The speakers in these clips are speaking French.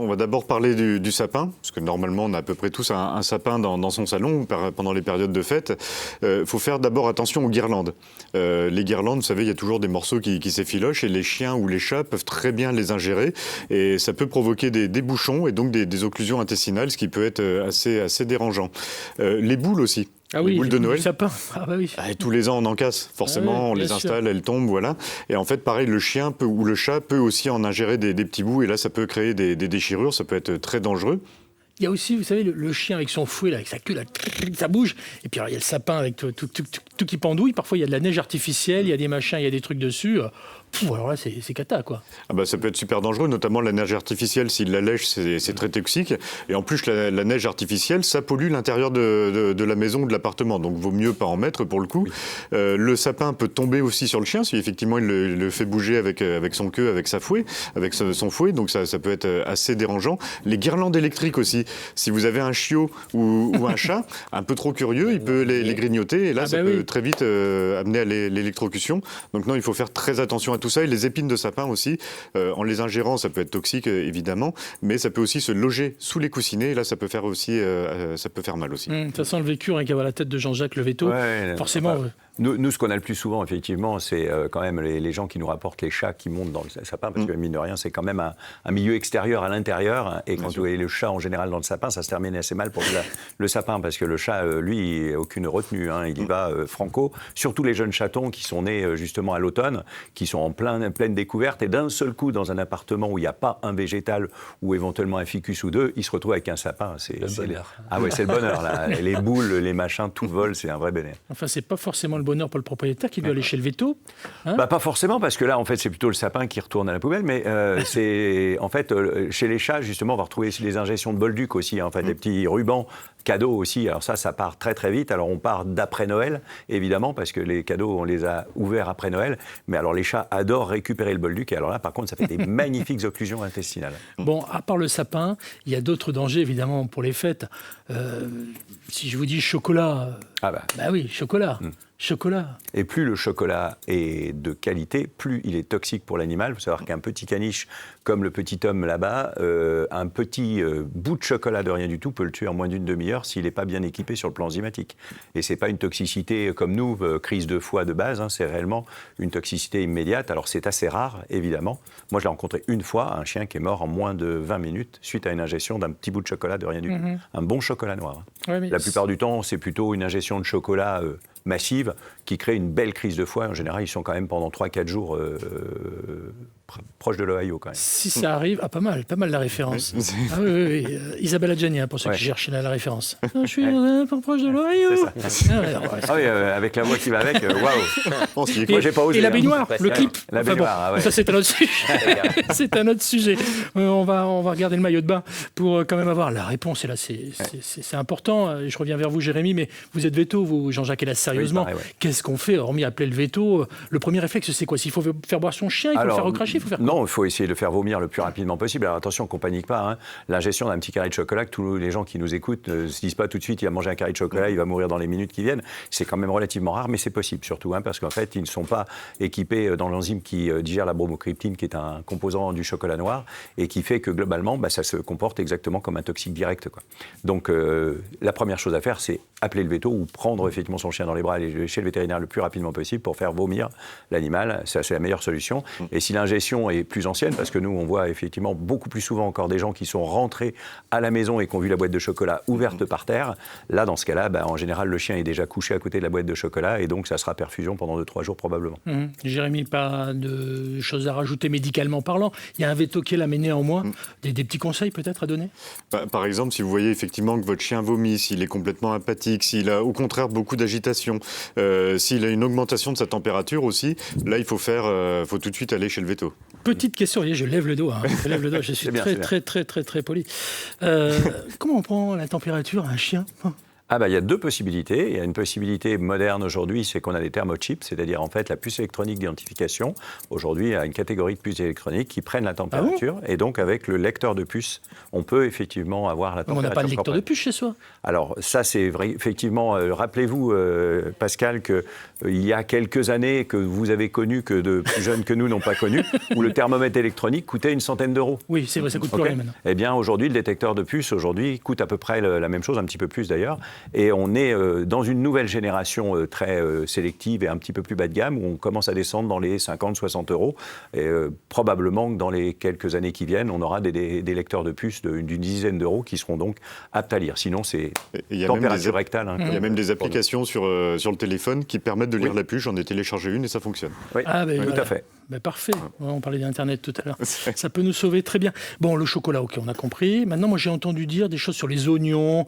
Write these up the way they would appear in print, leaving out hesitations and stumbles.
va d'abord parler du sapin, parce que normalement on a à peu près tous un sapin dans son salon pendant les périodes de fête. Il faut faire d'abord attention aux guirlandes. Les guirlandes, vous savez, il y a toujours des morceaux qui s'effilochent et les chiens ou les chats peuvent très bien les ingérer et ça peut provoquer des bouchons et donc des occlusions intestinales, ce qui peut être assez dérangeant. Les boules aussi. Ah les oui, boules de Noël. Sapin. Ah bah oui. Et tous les ans, on en casse. Forcément, on les installe, elles tombent, voilà. Et en fait, pareil, le chien ou le chat peut aussi en ingérer des petits bouts. Et là, ça peut créer des déchirures. Ça peut être très dangereux. Il y a aussi, vous savez, le chien avec son fouet, là, avec sa queue, là, ça bouge. Et puis alors, il y a le sapin avec tout qui pendouille. Parfois, il y a de la neige artificielle, il y a des machins, il y a des trucs dessus. Alors là, c'est cata, quoi. Ah bah, ça peut être super dangereux, notamment la neige artificielle. S'il la lèche, c'est très toxique. Et en plus, la neige artificielle, ça pollue l'intérieur de la maison ou de l'appartement. Donc, vaut mieux pas en mettre pour le coup. Oui. Le sapin peut tomber aussi sur le chien si effectivement il le fait bouger avec son queue, avec sa fouet, avec son fouet. Donc, ça peut être assez dérangeant. Les guirlandes électriques aussi. Si vous avez un chiot ou un chat un peu trop curieux, il peut les grignoter. Et là, ça peut très vite amener à l'électrocution. Donc, non, il faut faire très attention à tout ça, et les épines de sapin aussi, en les ingérant, ça peut être toxique évidemment, mais ça peut aussi se loger sous les coussinets, et là ça peut faire mal aussi. Ça sent le vécu, rien qu'à voir la tête de Jean-Jacques Levetto, forcément. Nous, ce qu'on a le plus souvent, effectivement, c'est quand même les gens qui nous rapportent les chats qui montent dans le sapin, parce que mine de rien, c'est quand même un milieu extérieur à l'intérieur, et quand vous voyez le chat en général dans le sapin, ça se termine assez mal pour le sapin, parce que le chat, lui, aucune retenue, il y va franco, surtout les jeunes chatons qui sont nés justement à l'automne, qui sont en pleine découverte, et d'un seul coup, dans un appartement où il n'y a pas un végétal, ou éventuellement un ficus ou deux, ils se retrouvent avec un sapin. C'est le bonheur. Ah ouais, c'est le bonheur, là. Les boules, les machins, tout vole, c'est un vrai bonheur. Enfin, c'est pas forcément le bonheur pour le propriétaire qui doit aller chez le veto. Pas forcément, parce que là, en fait, c'est plutôt le sapin qui retourne à la poubelle, mais c'est, en fait, chez les chats, justement, on va retrouver les injections de Bolduc aussi, en fait, des petits rubans cadeaux aussi. Alors ça part très très vite. Alors on part d'après Noël, évidemment, parce que les cadeaux, on les a ouverts après Noël. Mais alors les chats adorent récupérer le Bolduc. Et alors là, par contre, ça fait des magnifiques occlusions intestinales. Bon, à part le sapin, il y a d'autres dangers, évidemment, pour les fêtes. Si je vous dis chocolat... bah oui, chocolat. Chocolat. Et plus le chocolat est de qualité, plus il est toxique pour l'animal. Il faut savoir qu'un petit caniche, comme le petit homme là-bas, un petit bout de chocolat de rien du tout peut le tuer en moins d'une demi-heure s'il n'est pas bien équipé sur le plan enzymatique. Et ce n'est pas une toxicité comme nous, crise de foie de base, c'est réellement une toxicité immédiate. Alors c'est assez rare, évidemment. Moi, je l'ai rencontré une fois, un chien qui est mort en moins de 20 minutes suite à une ingestion d'un petit bout de chocolat de rien du tout. Un bon chocolat noir. Ouais, la plupart du temps, c'est plutôt une ingestion de chocolat massive qui crée une belle crise de foie. En général, ils sont quand même pendant 3-4 jours proches de l'Ohio quand même. Si ça arrive, pas mal la référence. Oui. Isabelle Adjani, pour ceux qui cherchent la référence. Je suis proche de l'Ohio. Avec la voix qui va avec, waouh. Moi, j'ai pas osé. Et la baignoire, le clip. La baignoire, ça, c'est un autre sujet. C'est un autre sujet. On va regarder le maillot de bain pour quand même avoir la réponse. Et là, c'est important. Je reviens vers vous, Jérémy, mais vous êtes veto, vous, Jean-Jacques, et là, sérieusement, qu'est-ce qu'on fait, hormis appeler le veto? Le premier réflexe, c'est quoi? S'il faut faire boire son chien, il faut le faire recracher, il faut faire quoi? Non, il faut essayer de le faire vomir le plus rapidement possible. Alors attention qu'on panique pas. L'ingestion d'un petit carré de chocolat, que tous les gens qui nous écoutent ne se disent pas tout de suite, il va manger un carré de chocolat, il va mourir dans les minutes qui viennent. C'est quand même relativement rare, mais c'est possible surtout, parce qu'en fait, ils ne sont pas équipés dans l'enzyme qui digère la bromocriptine, qui est un composant du chocolat noir, et qui fait que globalement, ça se comporte exactement comme un toxique direct, quoi. Donc la première chose à faire, c'est appeler le veto ou prendre effectivement son chien dans les bras et aller chez le vétérinaire le plus rapidement possible pour faire vomir l'animal. Ça, c'est la meilleure solution. Et si l'ingestion est plus ancienne, parce que nous, on voit effectivement beaucoup plus souvent encore des gens qui sont rentrés à la maison et qui ont vu la boîte de chocolat ouverte par terre, là, dans ce cas-là, en général, le chien est déjà couché à côté de la boîte de chocolat et donc ça sera perfusion pendant 2-3 jours probablement. Jérémy, pas de choses à rajouter médicalement parlant. Il y a un veto qui est là, mais néanmoins, des petits conseils peut-être à donner? Par exemple, si vous voyez effectivement que votre chien vomit, s'il est complètement apathique, s'il a au contraire beaucoup d'agitation, s'il a une augmentation de sa température aussi, là, il faut tout de suite aller chez le veto. Petite question, je lève le doigt, je suis très poli. Comment on prend la température à un chien? Il y a deux possibilités. Il y a une possibilité moderne aujourd'hui, c'est qu'on a des thermochips, c'est-à-dire en fait la puce électronique d'identification. Aujourd'hui, il y a une catégorie de puces électroniques qui prennent la température. Et donc, avec le lecteur de puce, on peut effectivement avoir la température. On n'a pas de lecteur de puce chez soi. Alors, ça, c'est vrai. Effectivement, rappelez-vous, Pascal, qu'il y a quelques années que vous avez connu, que de plus jeunes que nous n'ont pas connu, où le thermomètre électronique coûtait une centaine d'euros. Oui, c'est vrai, ça coûte plus rien maintenant. Eh bien, aujourd'hui, le détecteur de puce, coûte à peu près la même chose, un petit peu plus d'ailleurs. Et on est dans une nouvelle génération très sélective et un petit peu plus bas de gamme, où on commence à descendre dans les 50-60 euros. Et probablement que dans les quelques années qui viennent, on aura des lecteurs de puces d'une dizaine d'euros qui seront donc aptes à lire. Sinon, c'est température rectale. Il y a même des applications sur le téléphone qui permettent de lire la puce. J'en ai téléchargé une et ça fonctionne. Oui, tout à fait. Parfait. On parlait d'Internet tout à l'heure. Ça peut nous sauver très bien. Bon, le chocolat, ok, on a compris. Maintenant, moi, j'ai entendu dire des choses sur les oignons,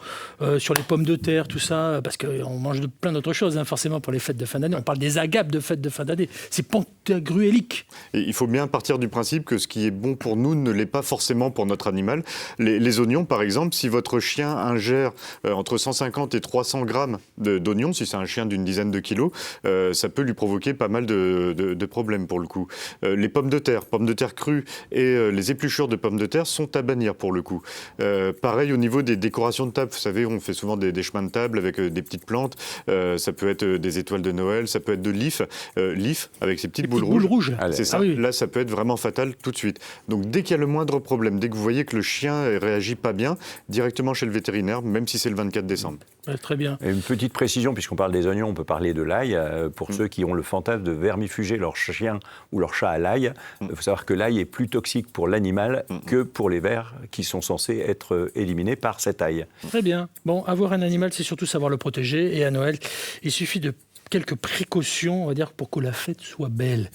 sur les pommes de terre, tout ça, parce qu'on mange plein d'autres choses, forcément, pour les fêtes de fin d'année. On parle des agapes de fêtes de fin d'année. C'est pantagruélique. Et il faut bien partir du principe que ce qui est bon pour nous ne l'est pas forcément pour notre animal. Les oignons, par exemple, si votre chien ingère entre 150 et 300 grammes d'oignons, si c'est un chien d'une dizaine de kilos, ça peut lui provoquer pas mal de problèmes pour le coup. Les pommes de terre crues et les épluchures de pommes de terre sont à bannir pour le coup. Pareil au niveau des décorations de table, vous savez, on fait souvent des chemins de table avec des petites plantes, ça peut être des étoiles de Noël, ça peut être de l'if avec ces petites boules rouges. C'est ça. Là, ça peut être vraiment fatal tout de suite. Donc dès qu'il y a le moindre problème, dès que vous voyez que le chien réagit pas bien, directement chez le vétérinaire, même si c'est le 24 décembre. Très bien. Et une petite précision, puisqu'on parle des oignons, on peut parler de l'ail. Pour ceux qui ont le fantasme de vermifuger leur chien ou leur chat à l'ail, il faut savoir que l'ail est plus toxique pour l'animal que pour les vers qui sont censés être éliminés par cet ail. Très bien. Bon, avoir un animal, c'est surtout savoir le protéger. Et à Noël, il suffit de quelques précautions, on va dire, pour que la fête soit belle.